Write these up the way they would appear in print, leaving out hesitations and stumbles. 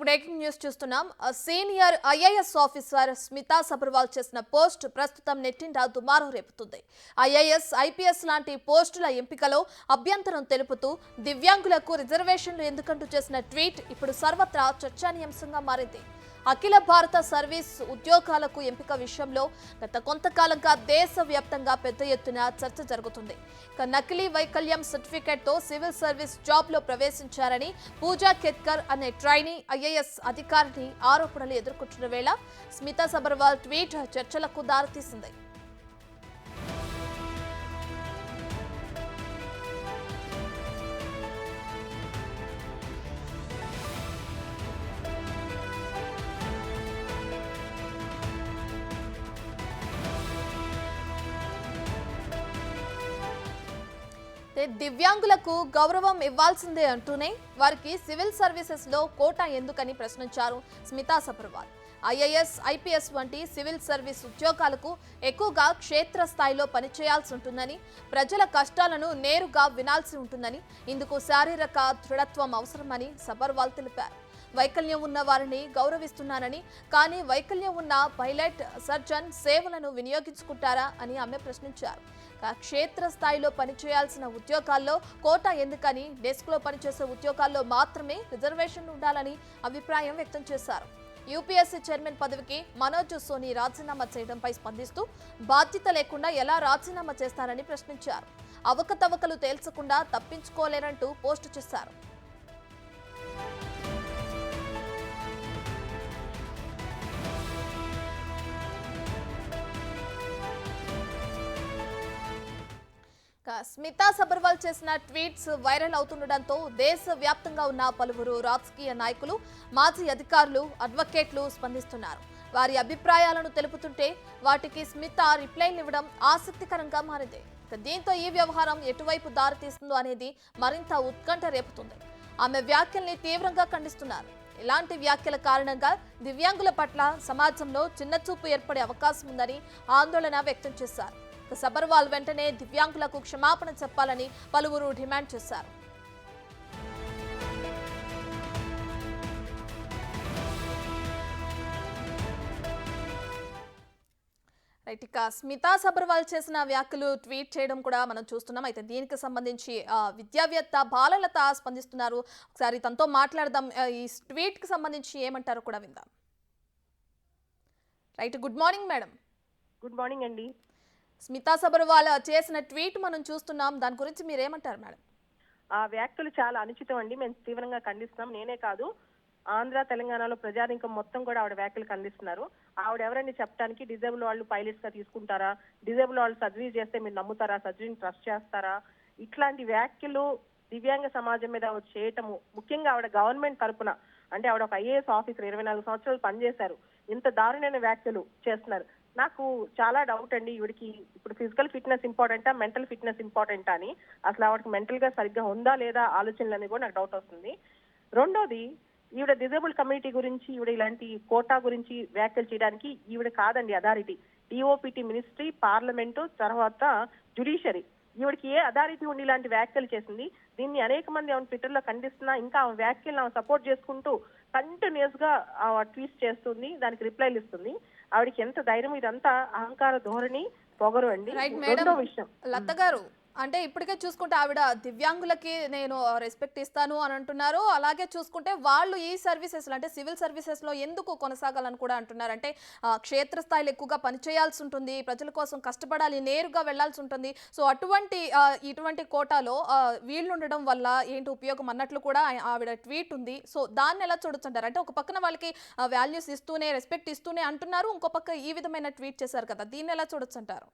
Breaking news చూస్తున్నాం. Senior IAS officer Smita Sabharwal చేసిన post ప్రస్తుతం నెట్టింట దుమారం రేపుతుంది. ఐఏఎస్, ఐపీఎస్ లాంటి పోస్టుల ఎంపికలో అభ్యంతరం తెలుపుతూ దివ్యాంగులకు రిజర్వేషన్లు ఎందుకంటూ చేసిన ట్వీట్ ఇప్పుడు సర్వత్రా చర్చానీయాంశంగా మారింది. అఖిల భారత సర్వీస్ ఉద్యోగాలకు ఎంపిక విషయంలో గత కొంతకాలంగా దేశవ్యాప్తంగా పెద్ద ఎత్తున చర్చ జరుగుతుంది. నకిలీ వైకల్యం సర్టిఫికేట్తో సివిల్ సర్వీస్ జాబ్లో ప్రవేశించారని పూజా కేత్కర్ అనే ట్రైనీ ఐఏఎస్ అధికారిని ఆరోపణలు ఎదుర్కొంటున్న వేళ స్మితా సబర్వాల్ ట్వీట్ చర్చలకు దారితీసింది. దివ్యాంగులకు గౌరవం ఇవ్వాల్సిందే అంటూనే వారికి సివిల్ సర్వీసెస్ లో కోటా ఎందుకని ప్రశ్నించారు స్మితా సబర్వాల్. ఐఏఎస్, ఐపీఎస్ వంటి సివిల్ సర్వీస్ ఉద్యోగాలకు ఎక్కువగా క్షేత్రస్థాయిలో పనిచేయాల్సి ఉంటుందని, ప్రజల కష్టాలను నేరుగా వినాల్సి ఉంటుందని, ఇందుకు శారీరక దృఢత్వం అవసరమని సబర్వాల్ తెలిపారు. వైకల్యం ఉన్న వారిని గౌరవిస్తున్నానని, కానీ వైకల్యం ఉన్న పైలట్, సర్జన్ సేవలను వినియోగించుకుంటారా అని ఆమె ప్రశ్నించారు. క్షేత్రస్థాయిలో పనిచేయాల్సిన ఉద్యోగాల్లో కోటా ఎందుకని, డెస్క్లో పనిచేసే ఉద్యోగాల్లో మాత్రమే రిజర్వేషన్లు ఉండాలని అభిప్రాయం వ్యక్తం చేశారు. యూపీఎస్సీ చైర్మన్ పదవికి మనోజ్ సోని రాజీనామా చేయడంపై స్పందిస్తూ బాధ్యత లేకుండా ఎలా రాజీనామా చేస్తారని ప్రశ్నించారు. అవకతవకలు తేల్చకుండా తప్పించుకోలేరంటూ పోస్టు చేశారు. స్మితా సబర్వాల్ చేసిన ట్వీట్స్ వైరల్ అవుతుండటంతో దేశవ్యాప్తంగా ఉన్న పలువురు రాజకీయ నాయకులు, మాజీ అధికారులు, అడ్వకేట్లు స్పందిస్తున్నారు. వారి అభిప్రాయాలను తెలుపుతుంటే వాటికి స్మితా రిప్లైలు ఇవ్వడం ఆసక్తికరంగా మారింది. దీంతో ఈ వ్యవహారం ఎటువైపు దారితీస్తుందో అనేది మరింత ఉత్కంఠ రేపుతుంది. ఆమె వ్యాఖ్యల్ని తీవ్రంగా ఖండిస్తున్నారు. ఇలాంటి వ్యాఖ్యల కారణంగా దివ్యాంగుల పట్ల సమాజంలో చిన్నచూపు ఏర్పడే అవకాశం ఉందని ఆందోళన వ్యక్తం చేశారు. సబర్వాల్ వెంటనే దివ్యాంగులకు క్షమాపణ చెప్పాలని పలువురు డిమాండ్ చేశారు. ఇక స్మితా సబర్వాల్ చేసిన వ్యాఖ్యలు ట్వీట్ చేయడం కూడా మనం చూస్తున్నాం. అయితే దీనికి సంబంధించి విద్యావేత్త బాలలత స్పందిస్తున్నారు. ఒకసారి తనతో మాట్లాడదాం. ఈ ట్వీట్ కి సంబంధించి ఏమంటారో కూడా విందాం. Right, good morning madam. Good morning అండి. స్మితా సబర్వాల్ చేసిన ట్వీట్ మనం చూస్తున్నాం. దాని గురించి మీరు ఏమంటారు మేడం? ఆ వ్యాఖ్యలు చాలా అనుచితం అండి. మేము తీవ్రంగా ఖండిస్తున్నాం. నేనే కాదు, ఆంధ్ర, తెలంగాణలో ప్రజానికం మొత్తం కూడా ఆవిడ వ్యాఖ్యలు ఖండిస్తున్నారు. ఆవిడ ఎవరండి చెప్పడానికి? డిజేబుల్ వాళ్ళు పైలట్స్ గా తీసుకుంటారా? డిజేబుల్ వాళ్ళు సర్జరీ చేస్తే మీరు నమ్ముతారా? సర్జరీని ట్రస్ట్ చేస్తారా? ఇట్లాంటి వ్యాఖ్యలు దివ్యాంగ సమాజం మీద చేయటము, ముఖ్యంగా ఆవిడ గవర్నమెంట్ తరపున, అంటే ఆవిడ ఒక ఐఏఎస్ ఆఫీసర్, 24 సంవత్సరాలు పనిచేశారు. ఇంత దారుణమైన వ్యాఖ్యలు చేస్తున్నారు. నాకు చాలా డౌట్ అండి. ఈవిడికి ఇప్పుడు ఫిజికల్ ఫిట్నెస్ ఇంపార్టెంటా, మెంటల్ ఫిట్నెస్ ఇంపార్టెంటా అని, అసలు ఆవిడకి మెంటల్ గా సరిగ్గా ఉందా లేదా ఆలోచనలు అనేది కూడా నాకు డౌట్ వస్తుంది. రెండోది, ఈవిడ డిజేబుల్ కమ్యూనిటీ గురించి, ఈవిడ ఇలాంటి కోటా గురించి వ్యాఖ్యలు చేయడానికి ఈవిడ కాదండి అథారిటీ. డిఓపిటి మినిస్ట్రీ, పార్లమెంటు, తర్వాత జ్యుడిషియరీ, ఈవిడికి ఏ అథారిటీ ఉండి ఇలాంటి వ్యాఖ్యలు చేసింది? దీన్ని అనేక మంది ఆమె ట్విట్టర్ లో ఖండిస్తున్నా, ఇంకా ఆమె వ్యాఖ్యలను ఆమె సపోర్ట్ చేసుకుంటూ కంటిన్యూస్ గా ట్వీట్స్ చేస్తుంది, దానికి రిప్లైలు ఇస్తుంది. ఆవిడకి ఎంత ధైర్యం! ఇదంతా అహంకార ధోరణి, పొగరు అండి. రెండో విషయం, లత గారు, అంటే ఇప్పటికే చూసుకుంటే ఆవిడ దివ్యాంగులకి నేను రెస్పెక్ట్ ఇస్తాను అని అంటున్నారు. అలాగే చూసుకుంటే వాళ్ళు ఈ సర్వీసెస్ అంటే సివిల్ సర్వీసెస్ లో ఎందుకు కొనసాగాలని కూడా అంటున్నారు. అంటే క్షేత్రస్థాయిలో ఎక్కువగా పనిచేయాల్సి ఉంటుంది, ప్రజల కోసం కష్టపడాలి, నేరుగా వెళ్లాల్సి ఉంటుంది. సో ఇటువంటి కోటాలో వీళ్ళు ఉండడం వల్ల ఏంటి ఉపయోగం అన్నట్లు కూడా ఆవిడ ట్వీట్ ఉంది. సో దాన్ని ఎలా చూడొచ్చంటారు? అంటే ఒక పక్కన వాళ్ళకి వాల్యూస్ ఇస్తూనే, రెస్పెక్ట్ ఇస్తూనే అంటున్నారు, ఇంకో పక్క ఈ విధమైన ట్వీట్ చేశారు కదా, దీన్ని ఎలా చూడొచ్చంటారు?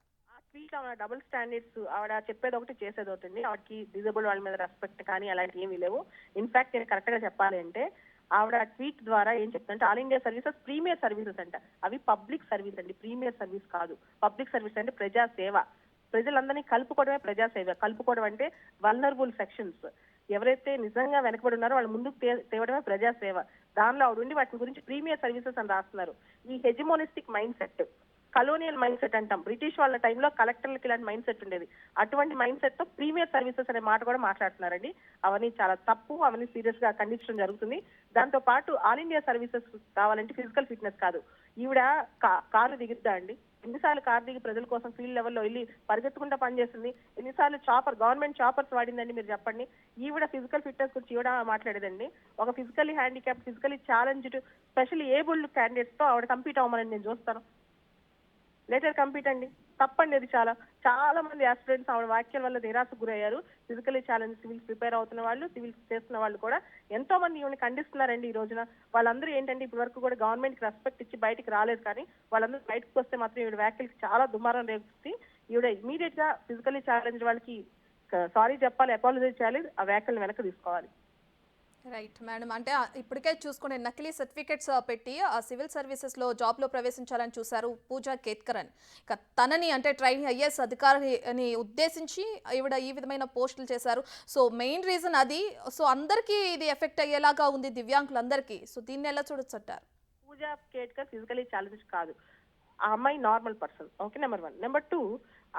Double standards. ఆవిడ చెప్పేది ఒకటి, చేసేది ఒకటి. ఆవిడకి డిజేబుల్ వాళ్ళ మీద రెస్పెక్ట్ కానీ అలాంటి ఏమీ లేవు. ఇన్ఫాక్ట్ నేను కరెక్ట్ గా చెప్పాలి అంటే, ఆవిడ ట్వీట్ ద్వారా ఏం చెప్తుంటే, all India services premier services అంట. అవి పబ్లిక్ సర్వీస్ అండి, ప్రీమియర్ సర్వీస్ కాదు. పబ్లిక్ సర్వీస్ అంటే ప్రజా సేవ, ప్రజలందరినీ కలుపుకోవడమే ప్రజాసేవ. కలుపుకోవడం అంటే వల్నరబుల్ సెక్షన్స్, ఎవరైతే నిజంగా వెనకబడి ఉన్నారో వాళ్ళు ముందుకు తేవడమే ప్రజాసేవ. దానిలో ఆవిడ ఉండి వాటి గురించి ప్రీమియర్ సర్వీసెస్ అని రాస్తున్నారు. ఈ hegemonistic mindset, colonial mindset అంటాం. బ్రిటిష్ వాళ్ళ టైంలో కలెక్టర్లకి ఇలాంటి మైండ్ సెట్ ఉండేది. అటువంటి మైండ్ సెట్ తో ప్రీమియర్ సర్వీసెస్ అనే మాట కూడా మాట్లాడుతున్నారండి. అవన్నీ చాలా తప్పు, అవన్నీ సీరియస్ గా ఖండించడం జరుగుతుంది. దాంతో పాటు ఆల్ ఇండియా సర్వీసెస్ కావాలంటే ఫిజికల్ ఫిట్నెస్ కాదు. ఈవిడ కారు దిగుద్దా అండి? ఎన్నిసార్లు కారు దిగి ప్రజల కోసం ఫీల్డ్ లెవెల్లో వెళ్ళి పరిగెత్తుకుంటా పనిచేస్తుంది? ఎన్నిసార్లు గవర్నమెంట్ చాపర్స్ వాడిందండి మీరు చెప్పండి? ఈవిడ ఫిజికల్ ఫిట్నెస్ గురించి ఈవిడ మాట్లాడేదండి. ఒక physically handicap, physically challenged, specially abled candidates తో ఆవిడ కంపీట్ అవ్వమని నేను చూస్తాను. లెటర్ కంపీట్ అండి, తప్పండి. అది చాలా మంది ఆస్పిరెంట్స్ ఆవిడ వ్యాఖ్యల వల్ల నిరాశకు గురయ్యారు. ఫిజికలీ ఛాలెంజ్ సివిల్స్ ప్రిపేర్ అవుతున్న వాళ్ళు, సివిల్స్ చేస్తున్న వాళ్ళు కూడా ఎంతో మంది ఈవిని ఖండిస్తున్నారండి ఈ రోజున. వాళ్ళందరూ ఏంటంటే ఇప్పటి వరకు కూడా గవర్నమెంట్ కి రెస్పెక్ట్ ఇచ్చి బయటికి రాలేదు, కానీ వాళ్ళందరూ బయటకు వస్తే మాత్రం ఈవిడ వ్యాఖ్యలకి చాలా దుమారం రేపుతుంది. ఈవిడ ఇమీడియట్ గా ఫిజికలీ ఛాలెంజ్ వాళ్ళకి సారీ చెప్పాలి, అపాలజైజ్ చేయాలి, ఆ వ్యాఖ్యలను వెనక్కి తీసుకోవాలి. రైట్ మేడం, అంటే ఇప్పటికే చూసుకునే నకిలీ సర్టిఫికెట్స్ పెట్టి ఆ సివిల్ సర్వీసెస్లో జాబ్లో ప్రవేశించాలని చూశారు పూజా కేత్కర్ అని. ఇక తనని అంటే ట్రైనింగ్ ఐఏఎస్ అధికారిని ఉద్దేశించి ఈవిడ ఈ విధమైన పోస్టులు చేశారు. సో మెయిన్ రీజన్ అది. సో అందరికీ ఇది ఎఫెక్ట్ అయ్యేలాగా ఉంది, దివ్యాంగులందరికీ. సో దీన్ని ఎలా చూడొచ్చు అంటారు? పూజా కేత్కర్ ఫిజికలీ ఛాలెంజ్ కాదు, ఆ అమ్మాయి normal person. Okay, number 1. Number 2,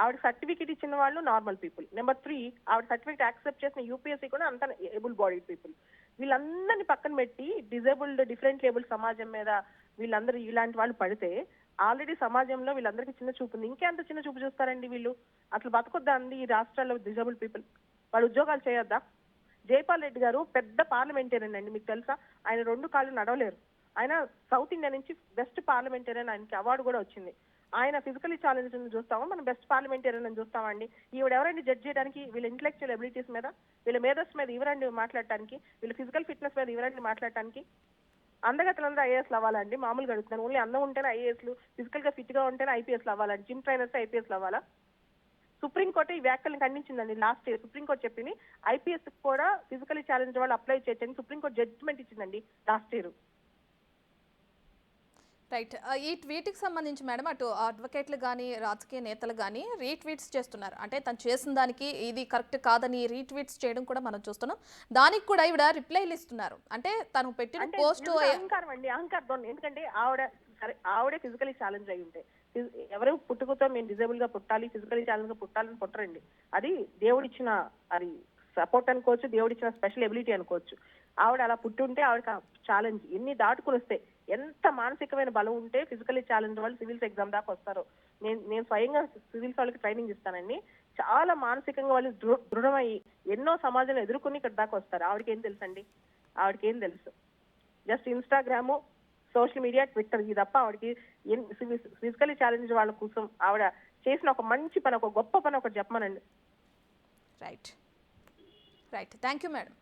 ఆవిడ సర్టిఫికేట్ ఇచ్చిన వాళ్ళు నార్మల్ పీపుల్. నెంబర్ 3, ఆవిడ సర్టిఫికేట్ యాక్సెప్ట్ చేసిన యూపీఎస్సీ కూడా అంత ఏబుల్ బాడీ పీపుల్. వీళ్ళందరినీ పక్కన పెట్టి డిజేబుల్డ్, డిఫరెంట్ లేబుల్ సమాజం మీద వీళ్ళందరూ ఇలాంటి వాళ్ళు పడితే ఆల్రెడీ సమాజంలో వీళ్ళందరికీ చిన్న చూపు ఉంది. ఇంకెంత చిన్న చూపు చూస్తారండి వీళ్ళు? అసలు బతకొద్దా అండి ఈ రాష్ట్రాల్లో డిజేబుల్ పీపుల్? వాళ్ళు ఉద్యోగాలు చేయొద్దా? జైపాల్ రెడ్డి గారు పెద్ద పార్లమెంటేరియన్ అండి, మీకు తెలుసా? ఆయన 2 కాళ్ళు నడవలేరు. ఆయన సౌత్ ఇండియా నుంచి బెస్ట్ పార్లమెంటేరియన్, ఆయనకి అవార్డు కూడా వచ్చింది. ఆయన ఫిజికలీ ఛాలెంజ్ చూస్తామా, మనం బెస్ట్ పార్లమెంటేరియన్ అని చూస్తామండి? ఈవిడ ఎవరండి జడ్జ్ చేయడానికి? వీళ్ళ ఇంటలెక్చువల్ ఎబిలిటీస్ మీద, వీళ్ళ మేధస్ మీద ఇవరండి మాట్లాడటానికి? వీళ్ళ ఫిజికల్ ఫిట్నెస్ మీద ఇవరండి మాట్లాడటానికి? అందగతలందరూ ఐఏఎస్లు అవ్వాలండి? మామూలుగా అడుగుతున్నాను. ఓన్లీ అందం ఉంటేనే ఐఏఎస్లు, ఫిజికల్ గా ఫిట్ గా ఉంటేనే ఐపీఎస్లు అవ్వాలండి? జిమ్ ట్రైనర్స్ ఐపీఎస్లు అవ్వాలా? సుప్రీంకోర్టు ఈ వ్యాఖ్యలను ఖండించిందండి లాస్ట్ ఇయర్. సుప్రీంకోర్టు చెప్పింది ఐపీఎస్ కూడా ఫిజికలీ ఛాలెంజ్ వాళ్ళు అప్లై చేయొచ్చని సుప్రీంకోర్టు జడ్జిమెంట్ ఇచ్చిందండి లాస్ట్ ఇయర్. రైట్. వీటికి సంబంధించి మేడం అటు అడ్వకేట్లు కానీ రాజకీయ నేతలు కానీ రీట్వీట్స్ చేస్తున్నారు. అంటే తను చేసిన దానికి ఇది కరెక్ట్ కాదని రీట్వీట్స్ చేయడం కూడా మనం చూస్తున్నాం. దానికి కూడా ఈవిడ రిప్లైలు ఇస్తున్నారు. అంటే తను పెట్టిన పోస్ట్ అహంకారం అండి, అహంకారం. ఎందుకంటే ఆవిడే ఫిజికలీ ఛాలెంజ్ అయి ఉంటే, ఎవరు పుట్టుకతో మేము డిజేబుల్ గా పుట్టాలి, ఫిజికలీ ఛాలెంజ్ గా పుట్టాలని పుట్టరండి. అది దేవుడిచ్చిన, అది సపోర్ట్ అనుకోవచ్చు, దేవుడిచ్చిన స్పెషల్ ఎబిలిటీ అనుకోవచ్చు. ఆవిడ అలా పుట్టి ఉంటే ఆవిడ ఛాలెంజ్ ఎన్ని దాటుకుని వస్తే, ఎంత మానసికమైన బలం ఉంటే ఫిజికలీ ఛాలెంజ్ వాళ్ళు సివిల్స్ ఎగ్జామ్ దాకా వస్తారు. నేను స్వయంగా సివిల్స్ వాళ్ళకి ట్రైనింగ్ ఇస్తానండి. చాలా మానసికంగా వాళ్ళు దృఢమయ్యి ఎన్నో సమాజంలో ఎదుర్కొని ఇక్కడ దాకా వస్తారు. ఆవిడకి ఏం తెలుసండి? ఆవిడకి ఏం తెలుసు? Just Instagram, social media, Twitter, ఇది తప్ప ఆవిడకి ఫిజికలీ ఛాలెంజ్ వాళ్ళ కోసం ఆవిడ చేసిన ఒక మంచి పని, ఒక గొప్ప పని ఒకటి చెప్పమనండి. రైట్. Thank you madam.